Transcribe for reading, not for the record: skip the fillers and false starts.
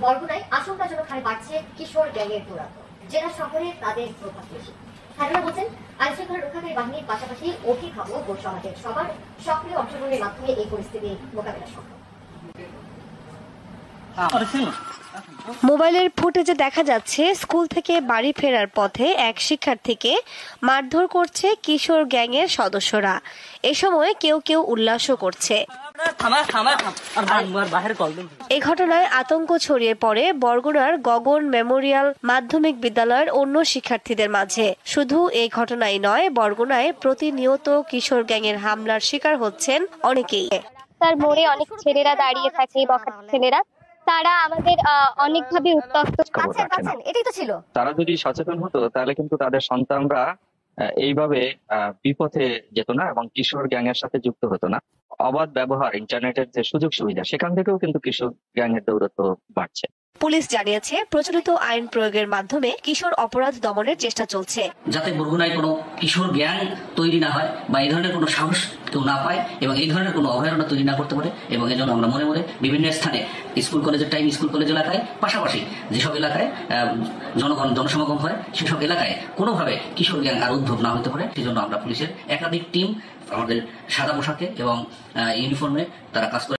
বরগুনায় আশঙ্কাজনক হারে বাড়ছে কিশোর গ্যাংয়ের দুরাত্ম। জেলা শহরে তাদের প্রভাব বেশি। স্থানীয়রা বলছেন, আইন শৃঙ্খলা রক্ষাকারী বাহিনীর পাশাপাশি অভিভাবক ও সমাজের সবার সক্রিয় অংশগ্রহণের মাধ্যমে এই পরিস্থিতি মোকাবেলা সম্ভব। মোবাইলের ফুটেজে দেখা যাচ্ছে স্কুল থেকে বাড়ি ফেরার পথে এক শিক্ষার্থীকে মারধর করছে কিশোর গ্যাংয়ের সদস্যরা। এ সময় কেউ কেউ উল্লাসও করছে। এই ঘটনায় আতঙ্ক ছড়িয়ে পড়ে বরগুনার গগন মেমোরিয়াল মাধ্যমিক বিদ্যালয়ের অন্য শিক্ষার্থীদের মাঝে। শুধু এই ঘটনাই নয়, বরগুনায় প্রতিনিয়ত কিশোর গ্যাংয়ের হামলার শিকার হচ্ছেন অনেকেই। তার মোড়ে অনেক ছেলেরা দাঁড়িয়ে থাকে, বখাটে ছেলেরা, তারা আমাদের অনেকভাবে উত্ত্যক্ত। এটাই তো ছিল। তারা যদি সচেতন হতো তাহলে কিন্তু তাদের সন্তানরা এইভাবে বিপথে যেত না এবং কিশোর গ্যাংয়ের সাথে যুক্ত হতো না। অবাধ ব্যবহার, ইন্টারনেটের যে সুযোগ সুবিধা, সেখান থেকেও কিন্তু কিশোর গ্যাংয়ের দৌরাত্ম্য বাড়ছে। পুলিশ জানিয়েছে, প্রচলিত আইন প্রয়োগের মাধ্যমে কিশোর অপরাধ দমনের চেষ্টা চলছে, যাতে বরগুনায় কোনো কিশোর গ্যাং তৈরি না হয় বা এই ধরনের কোনো সাহস কেউ না পায় এবং এই ধরনের কোনো অভয়ারণ্য তৈরি না করতে পারে। এবং এই জন্য আমরা মনে মনে বিভিন্ন স্থানে স্কুল কলেজের টাইম, স্কুল কলেজ এলাকায়, পাশাপাশি যেসব এলাকায় জনসমাগম হয় সেসব এলাকায় কোনোভাবে কিশোর গ্যাং আর উদ্ভব না হতে পারে, সেজন্য আমরা পুলিশের একাধিক টিম আমাদের সাদা পোশাকে এবং ইউনিফর্মে তারা কাজ করে।